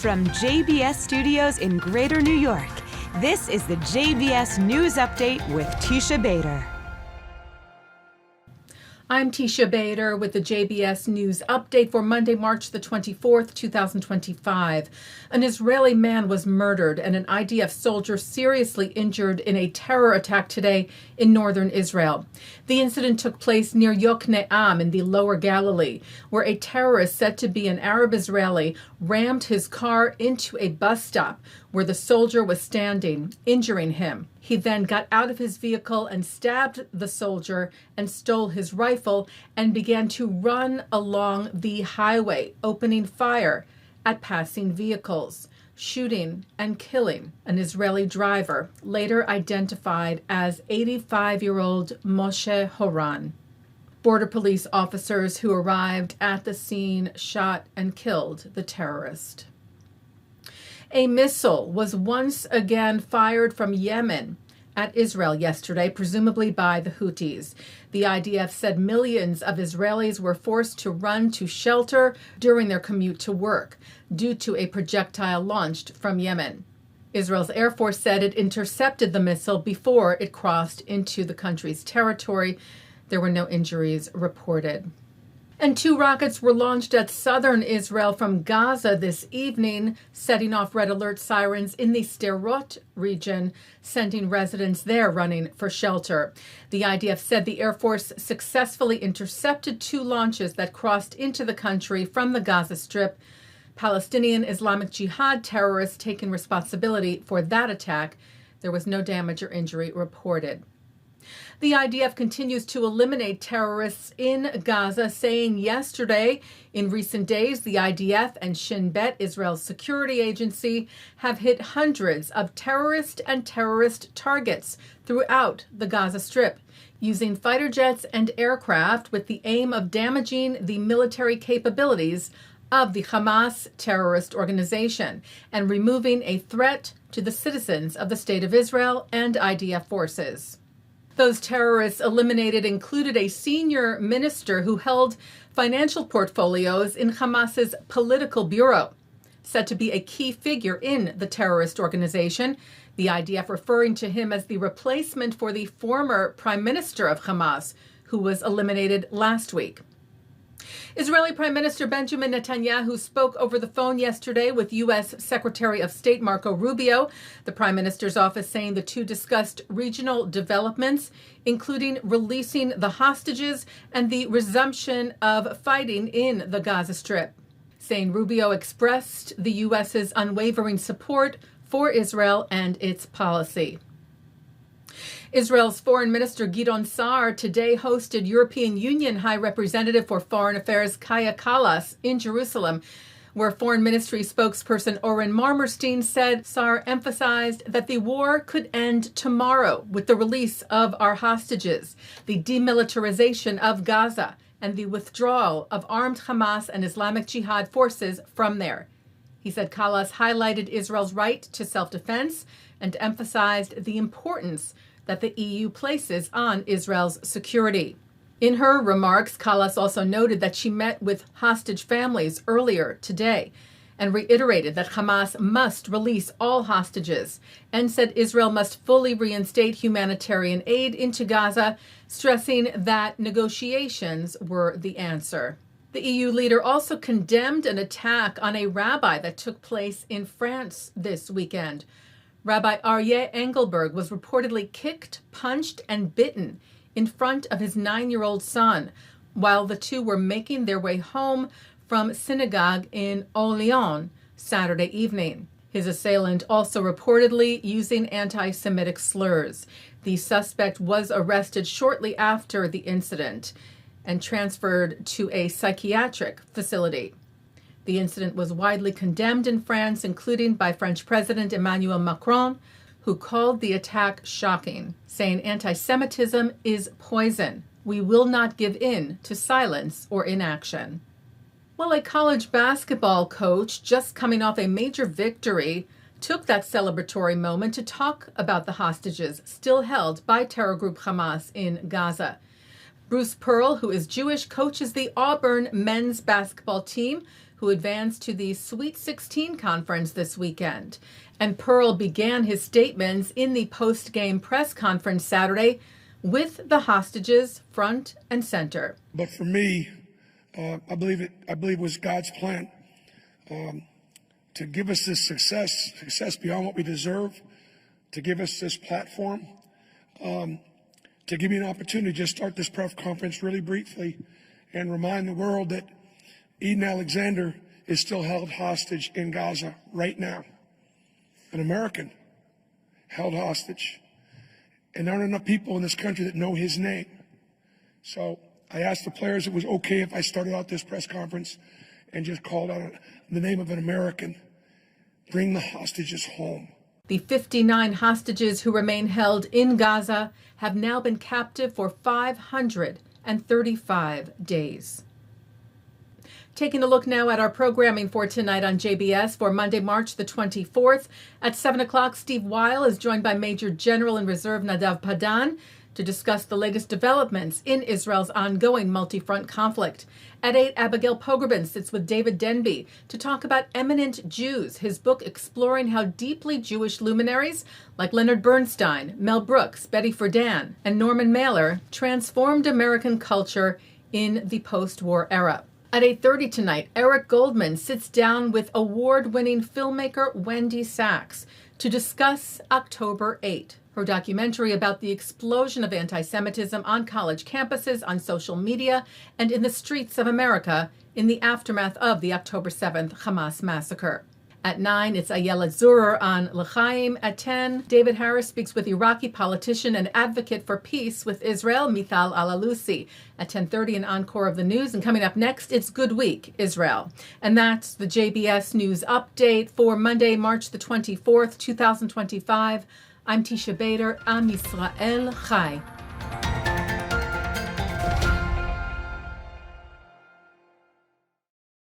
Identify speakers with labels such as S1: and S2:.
S1: From JBS Studios in Greater New York, this is the JBS News Update with Teisha Bader.
S2: I'm Teisha Bader with the JBS News Update for Monday, March the 24th, 2025. An Israeli man was murdered and an IDF soldier seriously injured in a terror attack today in northern Israel. The incident took place near Yokneam in the lower Galilee, where a terrorist said to be an Arab Israeli rammed his car into a bus stop where the soldier was standing, injuring him. He then got out of his vehicle and stabbed the soldier and stole his rifle and began to run along the highway, opening fire at passing vehicles, shooting and killing an Israeli driver, later identified as 85-year-old Moshe Horan. Border police officers who arrived at the scene shot and killed the terrorist. A missile was once again fired from Yemen at Israel yesterday, presumably by the Houthis. The IDF said millions of Israelis were forced to run to shelter during their commute to work due to a projectile launched from Yemen. Israel's Air Force said it intercepted the missile before it crossed into the country's territory. There were no injuries reported. And 2 rockets were launched at southern Israel from Gaza this evening, setting off red alert sirens in the Sderot region, sending residents there running for shelter. The IDF said the Air Force successfully intercepted 2 launches that crossed into the country from the Gaza Strip. Palestinian Islamic Jihad terrorists taking responsibility for that attack. There was no damage or injury reported. The IDF continues to eliminate terrorists in Gaza, saying yesterday, in recent days, the IDF and Shin Bet, Israel's security agency, have hit hundreds of terrorist targets throughout the Gaza Strip, using fighter jets and aircraft with the aim of damaging the military capabilities of the Hamas terrorist organization and removing a threat to the citizens of the State of Israel and IDF forces. Those terrorists eliminated included a senior minister who held financial portfolios in Hamas's political bureau, said to be a key figure in the terrorist organization, the IDF referring to him as the replacement for the former prime minister of Hamas, who was eliminated last week. Israeli Prime Minister Benjamin Netanyahu spoke over the phone yesterday with U.S. Secretary of State Marco Rubio, the Prime Minister's office saying the two discussed regional developments, including releasing the hostages and the resumption of fighting in the Gaza Strip, saying Rubio expressed the U.S.'s unwavering support for Israel and its policy. Israel's Foreign Minister Gideon Sa'ar today hosted European Union High Representative for Foreign Affairs Kaja Kallas in Jerusalem, where Foreign Ministry spokesperson Oren Marmerstein said Sa'ar emphasized that the war could end tomorrow with the release of our hostages, the demilitarization of Gaza, and the withdrawal of armed Hamas and Islamic Jihad forces from there. He said Kallas highlighted Israel's right to self-defense and emphasized the importance that the EU places on Israel's security. In her remarks, Kallas also noted that she met with hostage families earlier today and reiterated that Hamas must release all hostages and said Israel must fully reinstate humanitarian aid into Gaza, stressing that negotiations were the answer. The EU leader also condemned an attack on a rabbi that took place in France this weekend. Rabbi Aryeh Engelberg was reportedly kicked, punched, and bitten in front of his 9-year-old son while the two were making their way home from synagogue in Orléans Saturday evening. His assailant also reportedly using anti-Semitic slurs. The suspect was arrested shortly after the incident and transferred to a psychiatric facility. The incident was widely condemned in France, including by French President Emmanuel Macron, who called the attack shocking, saying anti-Semitism is poison. We will not give in to silence or inaction. Well, a college basketball coach just coming off a major victory took that celebratory moment to talk about the hostages still held by terror group Hamas in Gaza. Bruce Pearl, who is Jewish, coaches the Auburn men's basketball team, who advanced to the Sweet 16 conference this weekend. And Pearl began his statements in the post-game press conference Saturday with the hostages front and center.
S3: But for me, I believe it was God's plan to give us this success beyond what we deserve, to give us this platform, to give me an opportunity to just start this press conference really briefly and remind the world that Eden Alexander is still held hostage in Gaza right now. An American held hostage. And there aren't enough people in this country that know his name. So I asked the players if it was okay if I started out this press conference and just called out the name of an American. Bring the hostages home.
S2: The 59 hostages who remain held in Gaza have now been captive for 535 days. Taking a look now at our programming for tonight on JBS for Monday, March the 24th. At 7 o'clock, Steve Weil is joined by Major General in Reserve Nadav Padan to discuss the latest developments in Israel's ongoing multi-front conflict. At 8, Abigail Pogrebin sits with David Denby to talk about Eminent Jews, his book exploring how deeply Jewish luminaries like Leonard Bernstein, Mel Brooks, Betty Friedan, and Norman Mailer transformed American culture in the post-war era. At 8:30 tonight, Eric Goldman sits down with award-winning filmmaker Wendy Sachs to discuss October 8, her documentary about the explosion of anti-Semitism on college campuses, on social media, and in the streets of America in the aftermath of the October 7th Hamas massacre. At 9, it's Ayala Zurer on L'chaim. At 10, David Harris speaks with Iraqi politician and advocate for peace with Israel, Mithal Al-Alusi. At 10:30, an encore of the news. And coming up next, it's Good Week, Israel. And that's the JBS News Update for Monday, March the 24th, 2025. I'm Teisha Bader. Am Yisrael Chai.